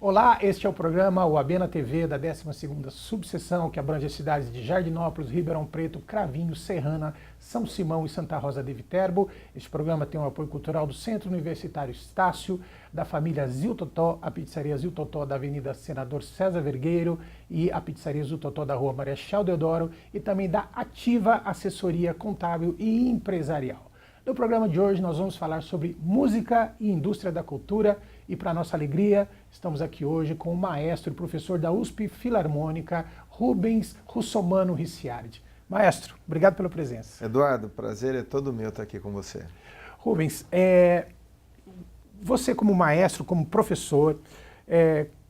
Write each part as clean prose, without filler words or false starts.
Olá, este é o programa UAB na TV da 12ª subseção, que abrange as cidades de Jardinópolis, Ribeirão Preto, Cravinhos, Serrana, São Simão e Santa Rosa de Viterbo. Este programa tem o apoio cultural do Centro Universitário Estácio, da família Ziltotó, a pizzaria Ziltotó da Avenida Senador César Vergueiro e a pizzaria Ziltotó da Rua Marechal Deodoro e também da Ativa Assessoria Contábil e Empresarial. No programa de hoje nós vamos falar sobre música e indústria da cultura e, para nossa alegria, estamos aqui hoje com o maestro e professor da USP Filarmônica, Rubens Russomano Ricciardi. Maestro, obrigado pela presença. Eduardo, o prazer é todo meu estar aqui com você. Rubens, você como maestro, como professor,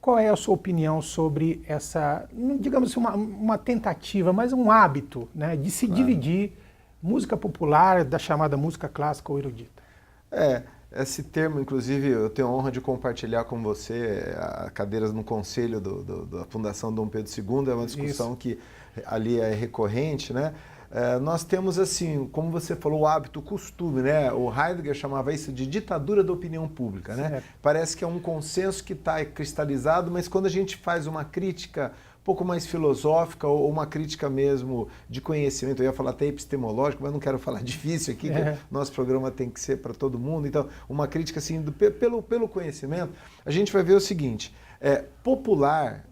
qual é a sua opinião sobre essa, digamos assim, uma tentativa, mas um hábito, né, de se dividir música popular da chamada música clássica ou erudita? Esse termo, inclusive, eu tenho a honra de compartilhar com você cadeiras no conselho da Fundação Dom Pedro II, é uma discussão que ali é recorrente, né? Nós temos, assim, como você falou, o hábito, o costume, né? O Heidegger chamava isso de ditadura da opinião pública, né? Certo. Parece que é um consenso que está cristalizado, mas quando a gente faz uma crítica um pouco mais filosófica ou uma crítica mesmo de conhecimento, eu ia falar até epistemológico, mas não quero falar difícil aqui, que nosso programa tem que ser para todo mundo, então uma crítica assim pelo conhecimento, a gente vai ver o seguinte, popular,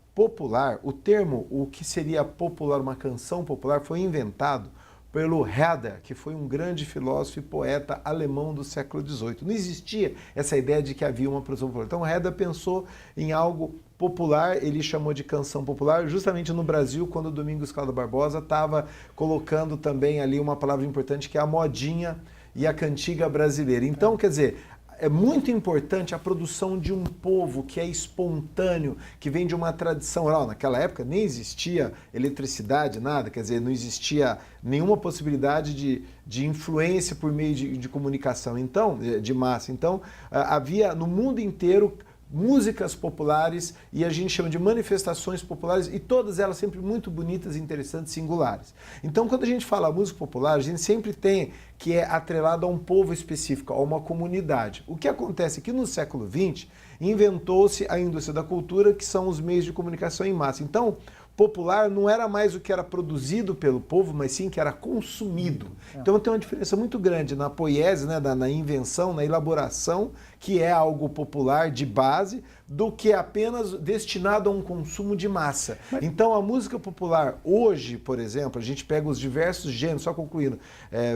o termo, o que seria popular, uma canção popular, foi inventado pelo Herder, que foi um grande filósofo e poeta alemão do século XVIII. Não existia essa ideia de que havia uma produção popular. Então Herder pensou em algo popular, ele chamou de canção popular, justamente no Brasil, quando o Domingos Calda Barbosa estava colocando também ali uma palavra importante, que é a modinha e a cantiga brasileira. Então, quer dizer, é muito importante a produção de um povo que é espontâneo, que vem de uma tradição oral. Naquela época nem existia eletricidade, nada, quer dizer, não existia nenhuma possibilidade de influência por meio de comunicação, então, de massa. Então, havia no mundo inteiro músicas populares, e a gente chama de manifestações populares, e todas elas sempre muito bonitas, interessantes, singulares. Então, quando a gente fala música popular, a gente sempre tem que é atrelado a um povo específico, a uma comunidade. O que acontece é que no século XX inventou-se a indústria da cultura, que são os meios de comunicação em massa. Então, popular não era mais o que era produzido pelo povo, mas sim que era consumido. Então tem uma diferença muito grande na poiese, né, na invenção, na elaboração, que é algo popular de base, do que apenas destinado a um consumo de massa. Então a música popular hoje, por exemplo, a gente pega os diversos gêneros, só concluindo,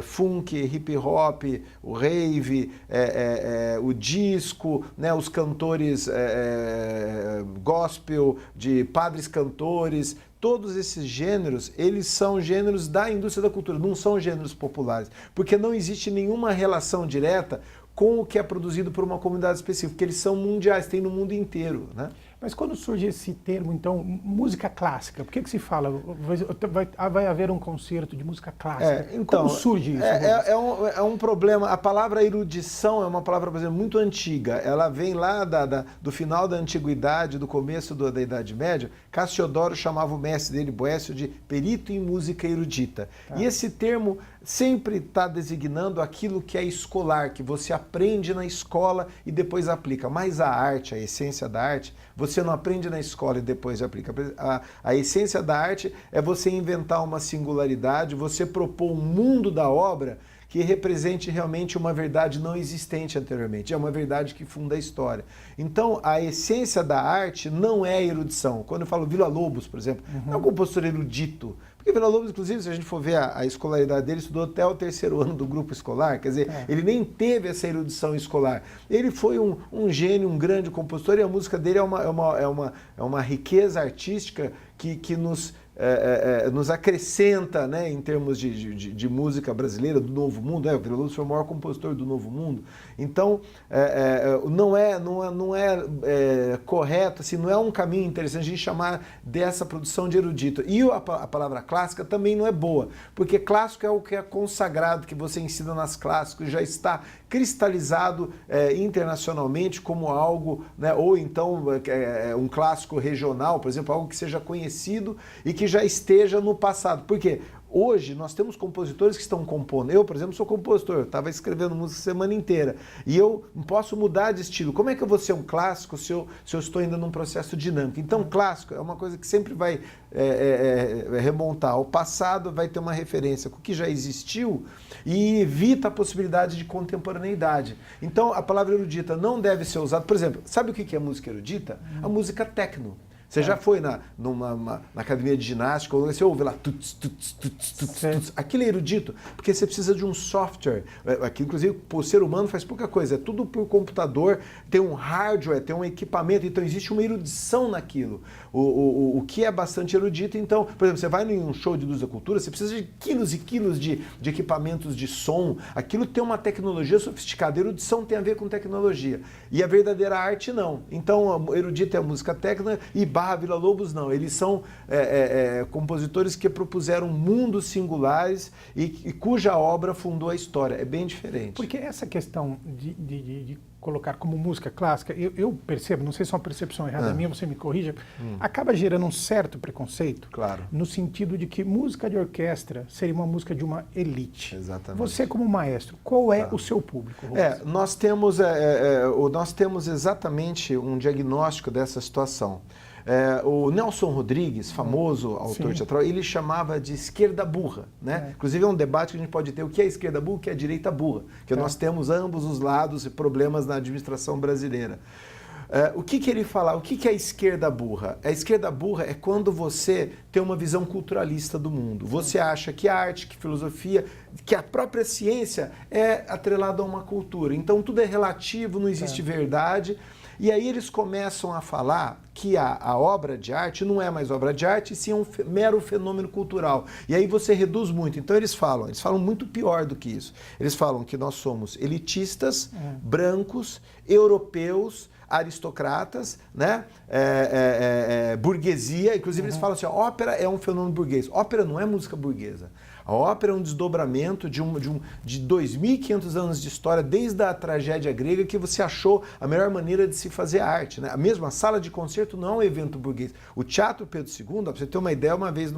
funk, hip hop, o rave, o disco, né, os cantores gospel, de padres cantores, todos esses gêneros, eles são gêneros da indústria da cultura, não são gêneros populares, porque não existe nenhuma relação direta com o que é produzido por uma comunidade específica, porque eles são mundiais, tem no mundo inteiro, né? Mas quando surge esse termo, então, música clássica, por que se fala? Vai haver um concerto de música clássica? Então, como surge isso? É um problema. A palavra erudição é uma palavra, por exemplo, muito antiga. Ela vem lá do final da Antiguidade, do começo da Idade Média. Cassiodoro chamava o mestre dele, Boécio, de perito em música erudita. E esse termo sempre está designando aquilo que é escolar, que você aprende na escola e depois aplica. Mas a arte, a essência da arte, você não aprende na escola e depois aplica. A essência da arte é você inventar uma singularidade, você propor um mundo da obra que represente realmente uma verdade não existente anteriormente, é uma verdade que funda a história. Então, a essência da arte não é a erudição. Quando eu falo Villa-Lobos, por exemplo, não é um compositor erudito, porque Villa-Lobos, inclusive, se a gente for ver a escolaridade dele, estudou até o 3º ano do grupo escolar, quer dizer, ele nem teve essa erudição escolar. Ele foi um gênio, um grande compositor, e a música dele é uma riqueza artística que nos acrescenta, né, em termos de música brasileira, do Novo Mundo. O Villa-Lobos foi o maior compositor do Novo Mundo. Então, não é correto, assim, não é um caminho interessante a gente chamar dessa produção de erudito. E a palavra clássica também não é boa, porque clássico é o que é consagrado, que você ensina nas clássicos, já está cristalizado internacionalmente como algo, né, ou então um clássico regional, por exemplo, algo que seja conhecido e que já esteja no passado. Por quê? Hoje nós temos compositores que estão compondo. Eu, por exemplo, sou compositor, eu estava escrevendo música a semana inteira e eu posso mudar de estilo. Como é que eu vou ser um clássico se eu estou ainda num processo dinâmico? Então, clássico é uma coisa que sempre vai remontar ao passado, vai ter uma referência com o que já existiu e evita a possibilidade de contemporaneidade. Então, a palavra erudita não deve ser usada. Por exemplo, sabe o que é música erudita? A música techno. Você já foi na academia de ginástica, ou você ouve lá, tuts, tuts, tuts, tuts, tuts. Aquilo é erudito, porque você precisa de um software. Aqui, inclusive, o ser humano faz pouca coisa, é tudo por computador, tem um hardware, tem um equipamento, então existe uma erudição naquilo. O que é bastante erudito, então, por exemplo, você vai em um show de luz da cultura, você precisa de quilos e quilos de equipamentos de som, aquilo tem uma tecnologia sofisticada, erudição tem a ver com tecnologia, e a verdadeira arte não. Então, erudito é a música técnica e Villa-Lobos não, eles são compositores que propuseram mundos singulares e cuja obra fundou a história, é bem diferente. Porque essa questão de colocar como música clássica, eu percebo, não sei se é uma percepção errada minha, você me corrija, acaba gerando um certo preconceito, claro, no sentido de que música de orquestra seria uma música de uma elite. Exatamente. Você como maestro, qual é o seu público? Nós temos exatamente um diagnóstico dessa situação. O Nelson Rodrigues, famoso autor teatral, ele chamava de esquerda burra, né? Inclusive é um debate que a gente pode ter, o que é esquerda burra, o que é direita burra, porque nós temos ambos os lados e problemas na administração brasileira. O que ele fala? O que é a esquerda burra? A esquerda burra é quando você tem uma visão culturalista do mundo. Você acha que a arte, que a filosofia, que a própria ciência é atrelada a uma cultura. Então tudo é relativo, não existe verdade. E aí eles começam a falar que a obra de arte não é mais obra de arte, e sim um mero fenômeno cultural. E aí você reduz muito. Então eles falam muito pior do que isso. Eles falam que nós somos elitistas, brancos, europeus, aristocratas, né? Burguesia. Inclusive eles falam assim, a ópera é um fenômeno burguês. Ópera não é música burguesa. A ópera é um desdobramento de 2.500 anos de história, desde a tragédia grega, que você achou a melhor maneira de se fazer arte, né? A mesma sala de concerto não é um evento burguês. O Teatro Pedro II, para você ter uma ideia, uma vez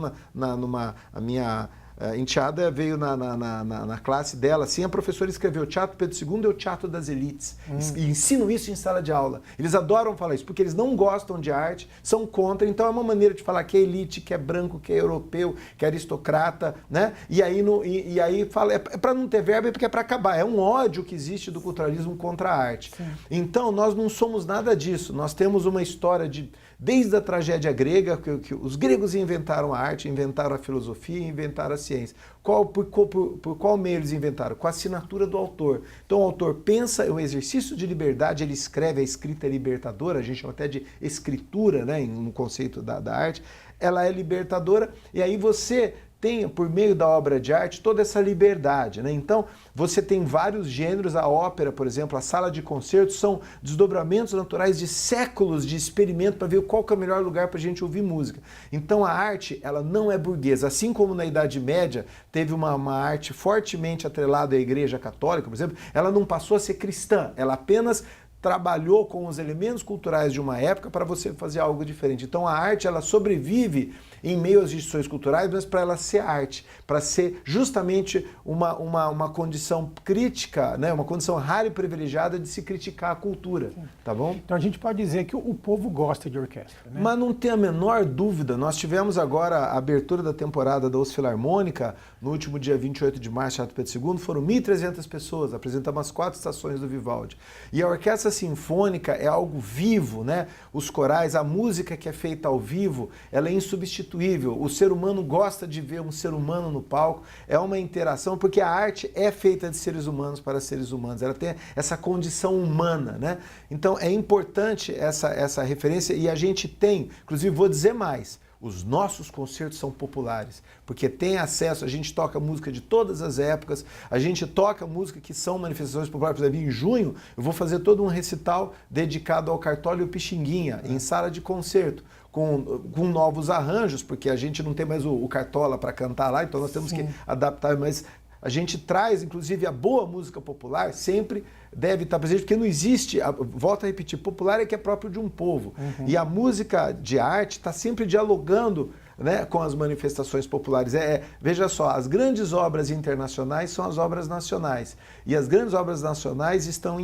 a minha enteada veio na classe dela, assim, a professora escreveu: o Teatro Pedro II é o teatro das elites. E ensinam isso em sala de aula. Eles adoram falar isso, porque eles não gostam de arte, são contra, então é uma maneira de falar que é elite, que é branco, que é europeu, que é aristocrata, né? E aí fala, é para não ter verba, é porque é para acabar. É um ódio que existe do culturalismo contra a arte. Sim. Então, nós não somos nada disso. Nós temos uma história desde a tragédia grega, que os gregos inventaram a arte, inventaram a filosofia, inventaram a ciência. Por qual meio eles inventaram? Com a assinatura do autor. Então o autor pensa, é um exercício de liberdade, ele escreve, a escrita é libertadora, a gente chama até de escritura, né, no conceito da arte. Ela é libertadora, e aí você tem, por meio da obra de arte, toda essa liberdade, né? Então, você tem vários gêneros, a ópera, por exemplo, a sala de concertos, são desdobramentos naturais de séculos de experimento para ver qual que é o melhor lugar para a gente ouvir música. Então, a arte, ela não é burguesa. Assim como na Idade Média teve uma arte fortemente atrelada à Igreja Católica, por exemplo, ela não passou a ser cristã, ela apenas trabalhou com os elementos culturais de uma época para você fazer algo diferente. Então a arte, ela sobrevive em meio às instituições culturais, mas para ela ser arte, para ser justamente uma condição crítica, né? Uma condição rara e privilegiada de se criticar a cultura, tá bom? Então a gente pode dizer que o povo gosta de orquestra, né? Mas não tem a menor dúvida, nós tivemos agora a abertura da temporada da Os Filarmônica, no último dia 28 de março, Teatro Pedro II, foram 1.300 pessoas, apresentamos as 4 estações do Vivaldi. E a orquestra sinfônica é algo vivo, né? Os corais, a música que é feita ao vivo, ela é insubstituível. O ser humano gosta de ver um ser humano no palco, é uma interação, porque a arte é feita de seres humanos para seres humanos, ela tem essa condição humana, né? Então é importante essa referência, e a gente tem, inclusive vou dizer mais, os nossos concertos são populares, porque tem acesso, a gente toca música de todas as épocas, a gente toca música que são manifestações populares. Por exemplo, em junho eu vou fazer todo um recital dedicado ao Cartola e ao Pixinguinha, em sala de concerto, com novos arranjos, porque a gente não tem mais o Cartola para cantar lá, então nós temos que adaptar, mas a gente traz, inclusive, a boa música popular, sempre deve estar presente, porque não existe, volto a repetir, popular é que é próprio de um povo. E a música de arte está sempre dialogando né, com as manifestações populares. Veja só, as grandes obras internacionais são as obras nacionais. E as grandes obras nacionais estão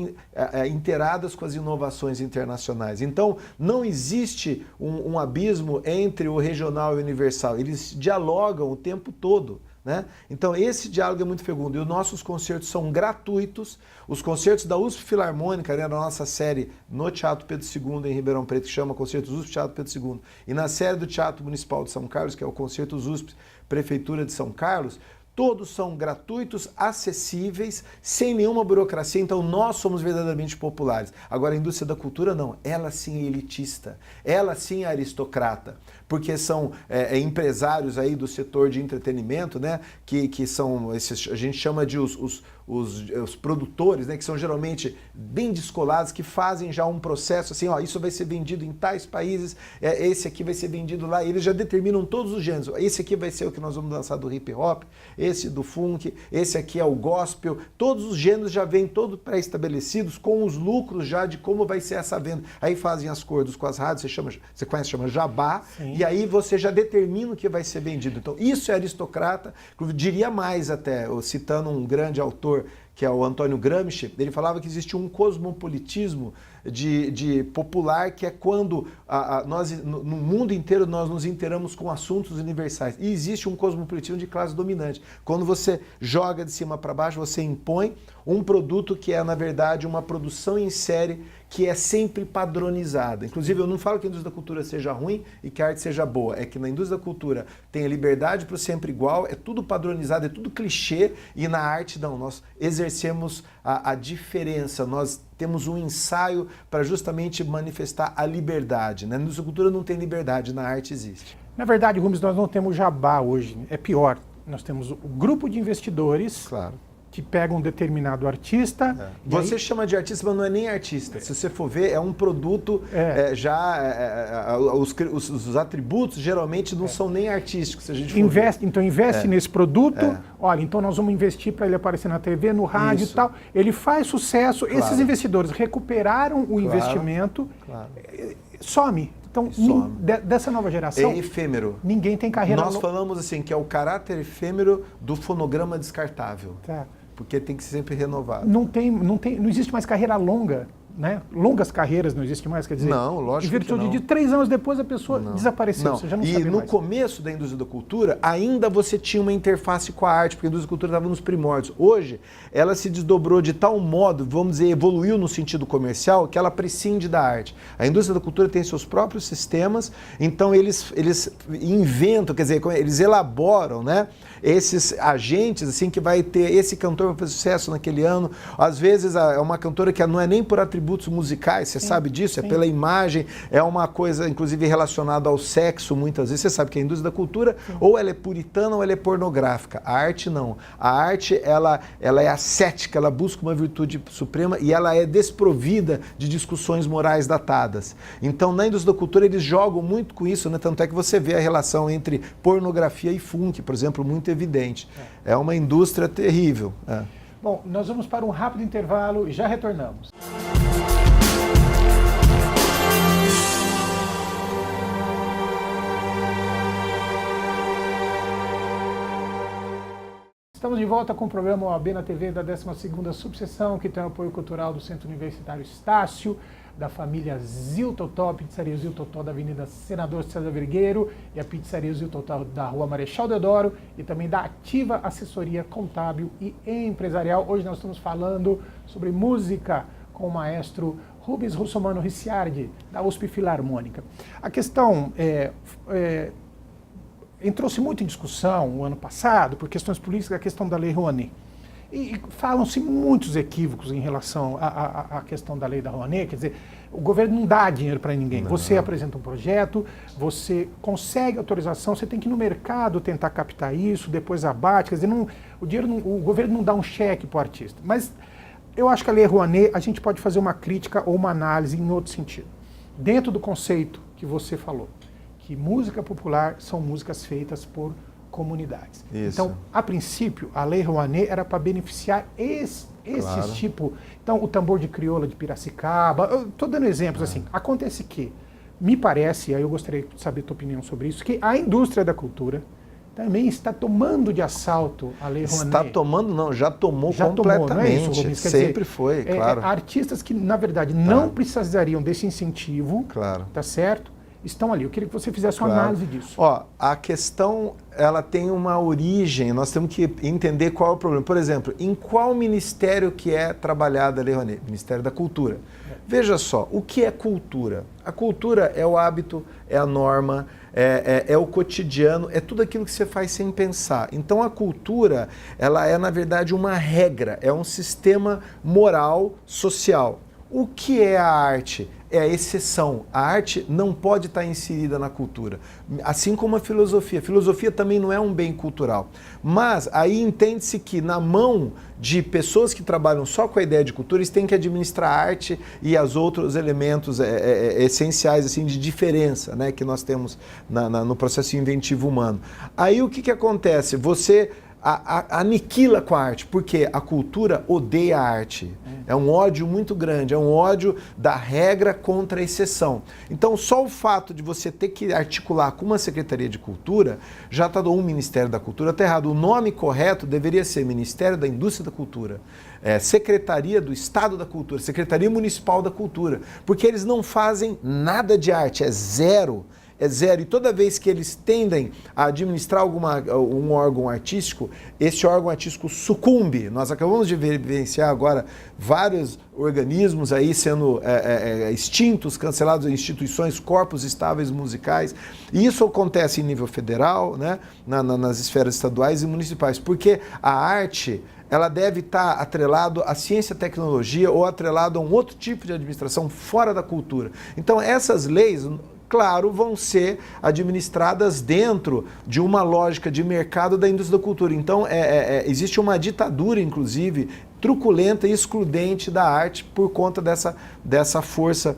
inteiradas com as inovações internacionais. Então, não existe um abismo entre o regional e o universal. Eles dialogam o tempo todo. Né? Então esse diálogo é muito fecundo e os nossos concertos são gratuitos. Os concertos da USP Filarmônica, né, na nossa série no Teatro Pedro II em Ribeirão Preto, que chama Concertos USP Teatro Pedro II, e na série do Teatro Municipal de São Carlos, que é o Concertos USP Prefeitura de São Carlos, todos são gratuitos, acessíveis, sem nenhuma burocracia, então nós somos verdadeiramente populares. Agora a indústria da cultura não, ela sim é elitista, ela sim é aristocrata, porque são empresários aí do setor de entretenimento, né, que são, esses, a gente chama de os produtores, né, que são geralmente bem descolados, que fazem já um processo assim, ó, isso vai ser vendido em tais países, esse aqui vai ser vendido lá, eles já determinam todos os gêneros, esse aqui vai ser o que nós vamos lançar do hip hop, esse do funk, esse aqui é o gospel, todos os gêneros já vêm todos pré-estabelecidos com os lucros já de como vai ser essa venda. Aí fazem as acordos com as rádios, você conhece, chama jabá, sim. E aí você já determina o que vai ser vendido. Então isso é aristocrata, eu diria mais até, citando um grande autor que é o Antônio Gramsci, ele falava que existe um cosmopolitismo de popular, que é quando nós, no mundo inteiro, nós nos inteiramos com assuntos universais. E existe um cosmopolitismo de classe dominante. Quando você joga de cima para baixo, você impõe um produto que é, na verdade, uma produção em série que é sempre padronizada. Inclusive, eu não falo que a indústria da cultura seja ruim e que a arte seja boa. É que na indústria da cultura tem a liberdade para o sempre igual, é tudo padronizado, é tudo clichê, e na arte não. Nós exercemos a diferença, nós temos um ensaio para justamente manifestar a liberdade. Na indústria da cultura não tem liberdade, na arte existe. Na verdade, Rubens, nós não temos jabá hoje, é pior. Nós temos o grupo de investidores, claro, que pega um determinado artista. Você chama de artista, mas não é nem artista. Se você for ver, é um produto os atributos geralmente não são nem artísticos. Se a gente investe nesse produto. Olha, então nós vamos investir para ele aparecer na TV, no rádio e tal. Ele faz sucesso. Claro. Esses investidores recuperaram o investimento. Claro. Some. Então, dessa nova geração, é efêmero. Ninguém tem carreira longa. Nós falamos assim que é o caráter efêmero do fonograma descartável. Tá. Porque tem que ser sempre renovado. Não existe mais carreira longa, né? Longas carreiras não existe mais, quer dizer... Não, lógico que não. Em virtude de 3 anos depois a pessoa desapareceu, você já não sabe mais. E no começo da indústria da cultura, ainda você tinha uma interface com a arte, porque a indústria da cultura estava nos primórdios. Hoje, ela se desdobrou de tal modo, vamos dizer, evoluiu no sentido comercial, que ela prescinde da arte. A indústria da cultura tem seus próprios sistemas, então eles inventam, quer dizer, eles elaboram, né, esses agentes, assim, que vai ter, esse cantor vai fazer sucesso naquele ano. Às vezes é uma cantora que não é nem por atributos musicais, você sabe disso, é pela imagem, é uma coisa, inclusive, relacionada ao sexo, muitas vezes. Você sabe que a indústria da cultura, ou ela é puritana ou ela é pornográfica. A arte não. A arte, ela é ascética, ela busca uma virtude suprema e ela é desprovida de discussões morais datadas. Então, na indústria da cultura, eles jogam muito com isso, né? Tanto é que você vê a relação entre pornografia e funk, por exemplo, muito evidente. É uma indústria terrível. Bom, nós vamos para um rápido intervalo e já retornamos. Estamos de volta com o programa OAB na TV da 12ª Subseção, que tem o apoio cultural do Centro Universitário Estácio, da família Ziltotó, Pizzaria Ziltotó da Avenida Senador César Vergueiro e a Pizzaria Ziltotó da Rua Marechal Deodoro e também da Ativa Assessoria Contábil e Empresarial. Hoje nós estamos falando sobre música com o maestro Rubens Russomano Ricciardi, da USP Filarmônica. A questão entrou-se muito em discussão o ano passado, por questões políticas, a questão da Lei Rouanet. E falam-se muitos equívocos em relação à questão da Lei da Rouanet, quer dizer, o governo não dá dinheiro para ninguém. Você apresenta um projeto, você consegue autorização, você tem que ir no mercado tentar captar isso, depois abate, quer dizer, o governo não dá um cheque para o artista. Mas eu acho que a Lei Rouanet, a gente pode fazer uma crítica ou uma análise em outro sentido. Dentro do conceito que você falou, que música popular são músicas feitas por comunidades. Isso. Então, a princípio, a Lei Rouanet era para beneficiar esse tipo... Então, o tambor de crioula de Piracicaba, eu estou dando exemplos assim. Acontece que, me parece, aí eu gostaria de saber a tua opinião sobre isso, que a indústria da cultura também está tomando de assalto a Lei Rouanet. Está tomando, não, já tomou já completamente. Tomou, não é isso, Rubens? Sempre foi, claro. Artistas que, na verdade, não precisariam desse incentivo, claro, tá certo? Estão ali. Eu queria que você fizesse uma análise disso. Ó, a questão, ela tem uma origem, nós temos que entender qual é o problema. Por exemplo, em qual ministério que é trabalhada a Lei Rouanet? Ministério da Cultura. Veja só, o que é cultura? A cultura é o hábito, é a norma, é o cotidiano, é tudo aquilo que você faz sem pensar. Então a cultura, ela é na verdade uma regra, é um sistema moral, social. O que é a arte? É a exceção. A arte não pode estar inserida na cultura, assim como a filosofia. A filosofia também não é um bem cultural. Mas aí entende-se que na mão de pessoas que trabalham só com a ideia de cultura, eles têm que administrar a arte e os outros elementos essenciais assim, de diferença, né, que nós temos no processo inventivo humano. Aí o que acontece? Você aniquila com a arte, porque a cultura odeia a arte. É um ódio muito grande, é um ódio da regra contra a exceção. Então, só o fato de você ter que articular com uma Secretaria de Cultura, já está um Ministério da Cultura, está errado. O nome correto deveria ser Ministério da Indústria da Cultura, Secretaria do Estado da Cultura, Secretaria Municipal da Cultura, porque eles não fazem nada de arte, é zero. É zero. E toda vez que eles tendem a administrar um órgão artístico, esse órgão artístico sucumbe. Nós acabamos de vivenciar agora vários organismos aí sendo extintos, cancelados, instituições, corpos estáveis musicais. E isso acontece em nível federal, né, nas esferas estaduais e municipais, porque a arte, ela deve estar atrelado à ciência e tecnologia ou atrelado a um outro tipo de administração fora da cultura. Então essas leis, claro, vão ser administradas dentro de uma lógica de mercado da indústria da cultura. Então, existe uma ditadura, inclusive, truculenta e excludente da arte por conta dessa força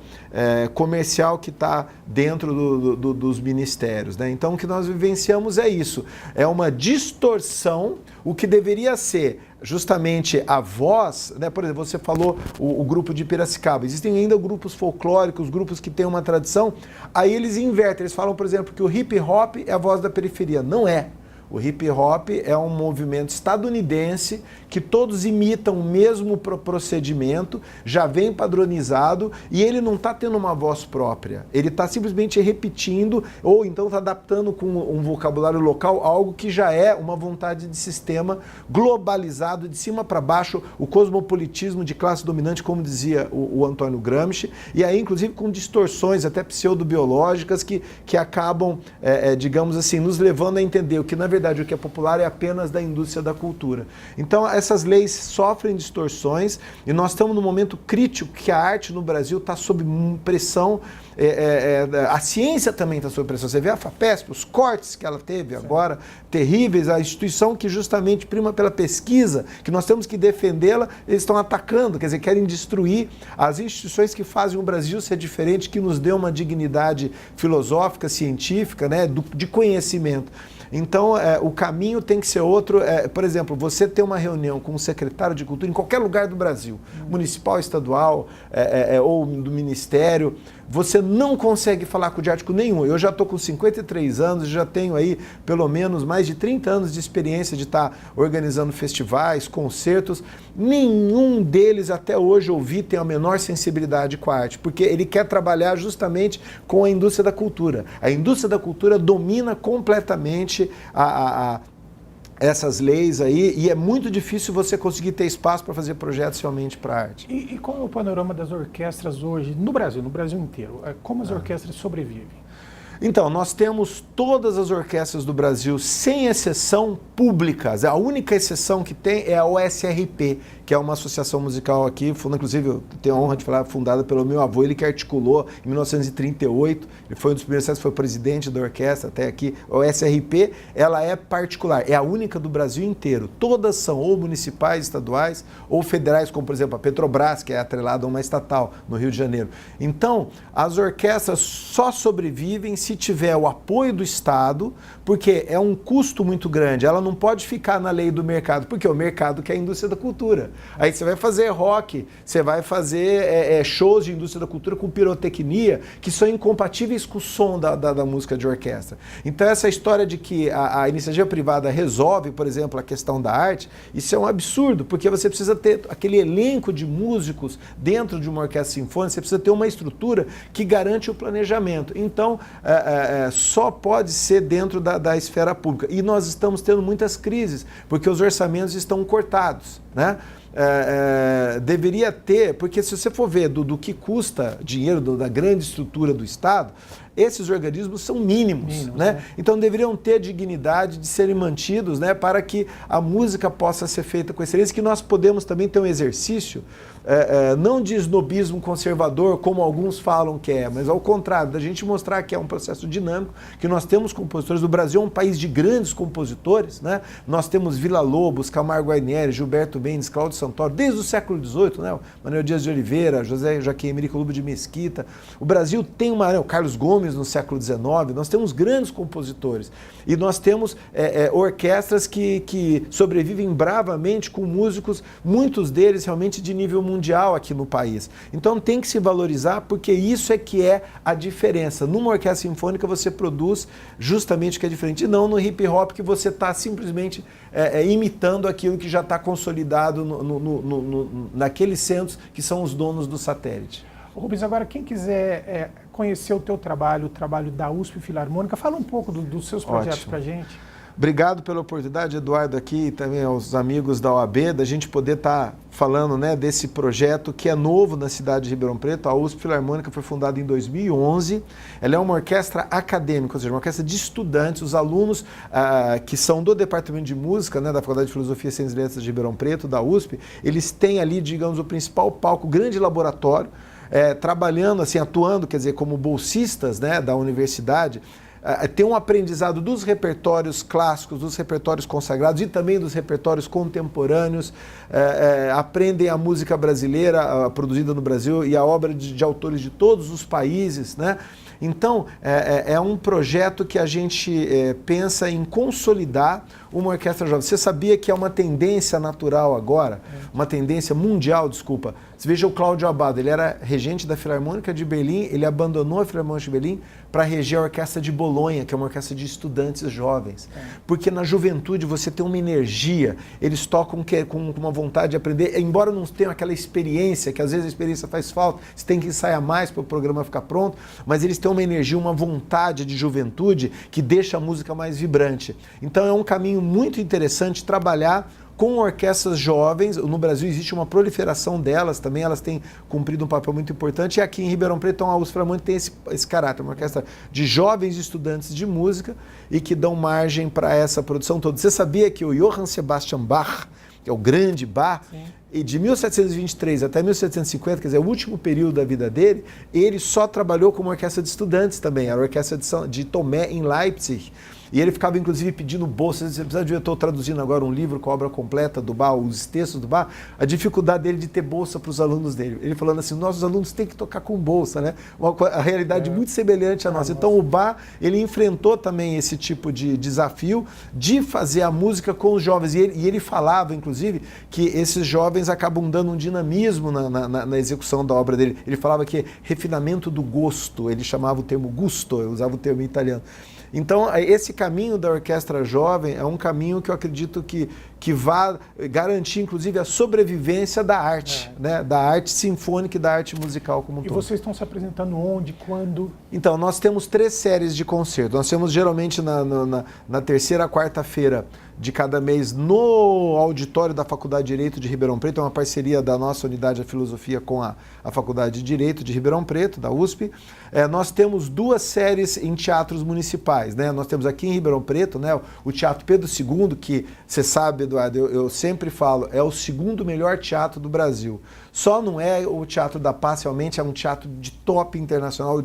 comercial que está dentro dos ministérios, né? Então, o que nós vivenciamos é isso. É uma distorção, o que deveria ser justamente a voz, né? Por exemplo, você falou o grupo de Piracicaba. Existem ainda grupos folclóricos, grupos que têm uma tradição. Aí eles invertem, eles falam, por exemplo, que o hip hop é a voz da periferia. Não é. O hip hop é um movimento estadunidense que todos imitam o mesmo procedimento, já vem padronizado e ele não está tendo uma voz própria. Ele está simplesmente repetindo ou então está adaptando com um vocabulário local algo que já é uma vontade de sistema globalizado, de cima para baixo, o cosmopolitismo de classe dominante, como dizia o Antônio Gramsci, e aí inclusive com distorções até pseudobiológicas que acabam, digamos assim, nos levando a entender o que na verdade o que é popular é apenas da indústria da cultura. Então essas leis sofrem distorções e nós estamos num momento crítico que a arte no Brasil está sob pressão, a ciência também está sob pressão. Você vê a FAPESP, os cortes que ela teve agora, terríveis, a instituição que justamente prima pela pesquisa, que nós temos que defendê-la, eles estão atacando, quer dizer, querem destruir as instituições que fazem o Brasil ser diferente, que nos deu uma dignidade filosófica, científica, né, de conhecimento. Então, o caminho tem que ser outro. Por exemplo, você ter uma reunião com um secretário de cultura em qualquer lugar do Brasil, municipal, estadual ou do ministério, você não consegue falar com didático nenhum. Eu já estou com 53 anos, já tenho aí pelo menos mais de 30 anos de experiência de estar organizando festivais, concertos. Nenhum deles até hoje ouvi tem a menor sensibilidade com a arte, porque ele quer trabalhar justamente com a indústria da cultura. A indústria da cultura domina completamente essas leis aí, e é muito difícil você conseguir ter espaço para fazer projetos realmente para arte. E qual é o panorama das orquestras hoje no Brasil inteiro? Como as orquestras sobrevivem? Então, nós temos todas as orquestras do Brasil, sem exceção, públicas. A única exceção que tem é a OSRP, que é uma associação musical aqui, inclusive eu tenho a honra de falar, fundada pelo meu avô, ele que articulou em 1938, ele foi um dos primeiros, foi presidente da orquestra até aqui. A OSRP, ela é particular, é a única do Brasil inteiro. Todas são ou municipais, estaduais, ou federais, como por exemplo a Petrobras, que é atrelada a uma estatal no Rio de Janeiro. Então, as orquestras só sobrevivem se tiver o apoio do Estado, porque é um custo muito grande. Ela não pode ficar na lei do mercado, porque é o mercado que é a indústria da cultura. Aí você vai fazer rock, você vai fazer shows de indústria da cultura com pirotecnia, que são incompatíveis com o som da música de orquestra. Então essa história de que a iniciativa privada resolve, por exemplo, a questão da arte, isso é um absurdo, porque você precisa ter aquele elenco de músicos dentro de uma orquestra sinfônica, você precisa ter uma estrutura que garante o planejamento. Então, só pode ser dentro da esfera pública. E nós estamos tendo muitas crises, porque os orçamentos estão cortados, né? Deveria ter, porque se você for ver do que custa dinheiro da grande estrutura do Estado, esses organismos são mínimos, né? Então deveriam ter dignidade de serem mantidos, né, para que a música possa ser feita com excelência, que nós podemos também ter um exercício, não de snobismo conservador, como alguns falam que é, mas ao contrário, da gente mostrar que é um processo dinâmico, que nós temos compositores. O Brasil é um país de grandes compositores, né? Nós temos Villa-Lobos, Camargo Guarnieri, Gilberto Mendes, Cláudio Santoro, desde o século XVIII, né? Manuel Dias de Oliveira, José Joaquim Emílico Lobo de Mesquita. O Brasil tem o Carlos Gomes no século XIX, nós temos grandes compositores e nós temos orquestras que sobrevivem bravamente com músicos, muitos deles realmente de nível mundial aqui no país. Então tem que se valorizar, porque isso é que é a diferença. Numa orquestra sinfônica você produz justamente o que é diferente, e não no hip hop que você está simplesmente imitando aquilo que já está consolidado naqueles centros que são os donos do satélite. Rubens, agora quem quiser conhecer o teu trabalho, o trabalho da USP Filarmônica, fala um pouco dos seus projetos para a gente. Obrigado pela oportunidade, Eduardo, aqui e também aos amigos da OAB, da gente poder estar falando, né, desse projeto que é novo na cidade de Ribeirão Preto. A USP Filarmônica foi fundada em 2011. Ela é uma orquestra acadêmica, ou seja, uma orquestra de estudantes. Os alunos que são do Departamento de Música, né, da Faculdade de Filosofia e Ciências e Letras de Ribeirão Preto, da USP, eles têm ali, digamos, o principal palco, grande laboratório, trabalhando, assim, atuando, quer dizer, como bolsistas, né, da universidade, tem um aprendizado dos repertórios clássicos, dos repertórios consagrados e também dos repertórios contemporâneos, aprendem a música brasileira produzida no Brasil e a obra de autores de todos os países, né? Então, é um projeto que a gente pensa em consolidar uma orquestra jovem. Você sabia que é uma tendência natural agora, uma tendência mundial, desculpa. Você veja o Cláudio Abbado, ele era regente da Filarmônica de Berlim, ele abandonou a Filarmônica de Berlim para reger a Orquestra de Bolonha, que é uma orquestra de estudantes jovens. Porque na juventude você tem uma energia, eles tocam com uma vontade de aprender, embora não tenham aquela experiência, que às vezes a experiência faz falta, você tem que ensaiar mais para o programa ficar pronto, mas eles têm uma energia, uma vontade de juventude que deixa a música mais vibrante. Então é um caminho muito interessante trabalhar com orquestras jovens. No Brasil existe uma proliferação delas também, elas têm cumprido um papel muito importante, e aqui em Ribeirão Preto a USP Filarmônica tem esse caráter, uma orquestra de jovens estudantes de música e que dão margem para essa produção toda. Você sabia que o Johann Sebastian Bach, que é o grande Bach, e de 1723 até 1750, quer dizer, o último período da vida dele, ele só trabalhou como orquestra de estudantes também, a orquestra de Tomé em Leipzig. E ele ficava, inclusive, pedindo bolsas. Você precisa de eu estou traduzindo agora um livro com a obra completa do Bach, os textos do Bach, a dificuldade dele de ter bolsa para os alunos dele. Ele falando assim, nossos alunos têm que tocar com bolsa, né? A realidade muito semelhante à nossa. Então o Bach, ele enfrentou também esse tipo de desafio de fazer a música com os jovens. E ele falava, inclusive, que esses jovens acabam dando um dinamismo na execução da obra dele. Ele falava que refinamento do gosto, ele chamava o termo gusto, eu usava o termo em italiano. Então, esse caminho da orquestra jovem é um caminho que eu acredito que vai garantir, inclusive, a sobrevivência da arte, né? Da arte sinfônica e da arte musical como um todo. E vocês estão se apresentando onde, quando? Então, nós temos 3 séries de concerto. Nós temos, geralmente, na terceira, quarta-feira de cada mês, no auditório da Faculdade de Direito de Ribeirão Preto. É uma parceria da nossa unidade de filosofia com a Faculdade de Direito de Ribeirão Preto, da USP. Nós temos 2 séries em teatros municipais, né? Nós temos aqui em Ribeirão Preto, né, o Teatro Pedro II, que você sabe, Eduardo, eu sempre falo, é o 2º melhor teatro do Brasil. Só não é o Teatro da Paz, realmente é um teatro de top internacional, o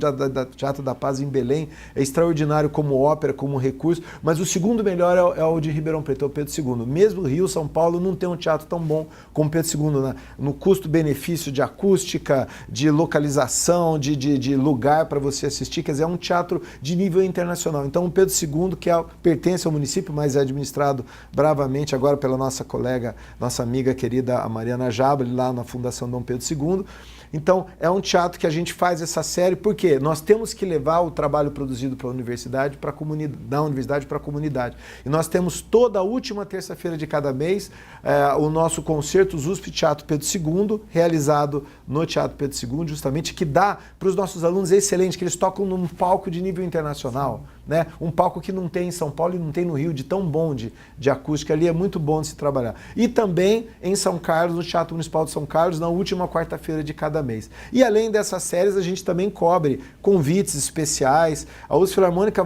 Teatro da Paz em Belém, é extraordinário como ópera, como recurso, mas o segundo melhor é o de Ribeirão Preto, é o Pedro II. Mesmo Rio, São Paulo não tem um teatro tão bom como Pedro II, né? No custo-benefício de acústica, de localização, de lugar para você assistir, quer dizer, é um teatro de nível internacional. Então o Pedro II, que pertence ao município, mas é administrado bravamente agora pela nossa colega, nossa amiga querida, a Mariana Jabali, lá na Fundação Dom Pedro II. Então, é um teatro que a gente faz essa série porque nós temos que levar o trabalho produzido pela universidade para a comunidade, da universidade para a comunidade. E nós temos toda a última terça-feira de cada mês o nosso concerto USP Teatro Pedro II, realizado no Teatro Pedro II, justamente, que dá para os nossos alunos excelente, que eles tocam num palco de nível internacional, né? Um palco que não tem em São Paulo e não tem no Rio, de tão bom de acústica ali, é muito bom de se trabalhar. E também em São Carlos, no Teatro Municipal de São Carlos, na última quarta-feira de cada mês. E além dessas séries, a gente também cobre convites especiais. A USP Filarmônica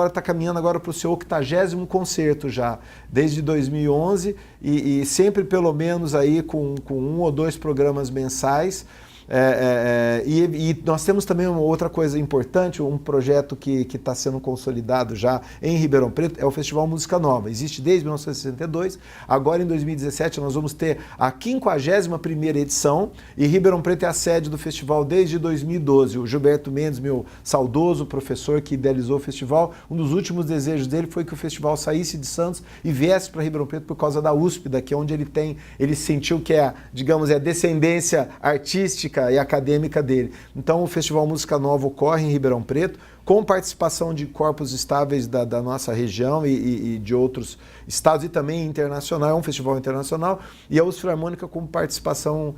está caminhando agora para o seu 80º concerto já, desde 2011, e sempre pelo menos aí com 1 ou 2 programas mensais. E nós temos também uma outra coisa importante, um projeto que está sendo consolidado já em Ribeirão Preto, é o Festival Música Nova. Existe desde 1962, agora em 2017 nós vamos ter a 51ª edição, e Ribeirão Preto é a sede do festival desde 2012. O Gilberto Mendes, meu saudoso professor que idealizou o festival, um dos últimos desejos dele foi que o festival saísse de Santos e viesse para Ribeirão Preto por causa da USP, daqui onde ele sentiu que digamos, a descendência artística e acadêmica dele. Então o Festival Música Nova ocorre em Ribeirão Preto, com participação de corpos estáveis da nossa região e de outros estados, e também internacional, é um festival internacional, e a USP Filarmônica com participação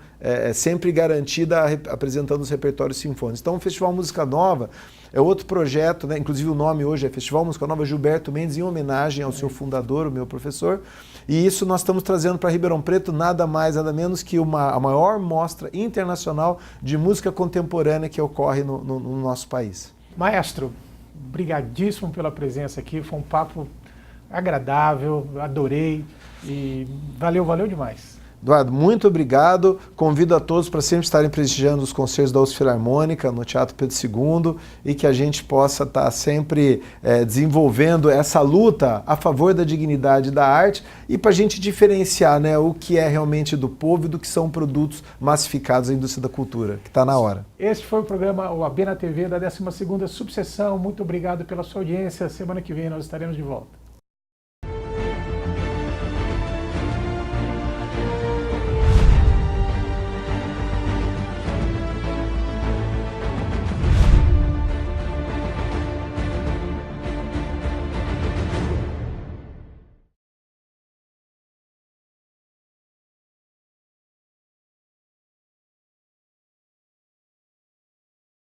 sempre garantida, apresentando os repertórios sinfônicos. Então o Festival Música Nova é outro projeto, né? Inclusive o nome hoje é Festival Música Nova Gilberto Mendes, em homenagem ao seu fundador, o meu professor, e isso nós estamos trazendo para Ribeirão Preto nada mais, nada menos que a maior mostra internacional de música contemporânea que ocorre no nosso país. Maestro, brigadíssimo pela presença aqui, foi um papo agradável, adorei e valeu demais. Eduardo, muito obrigado. Convido a todos para sempre estarem prestigiando os concertos da USP Filarmônica no Teatro Pedro II e que a gente possa estar sempre desenvolvendo essa luta a favor da dignidade da arte e para a gente diferenciar, né, o que é realmente do povo e do que são produtos massificados da indústria da cultura, que está na hora. Esse foi o programa OAB na TV da 12ª Subseção. Muito obrigado pela sua audiência. Semana que vem nós estaremos de volta.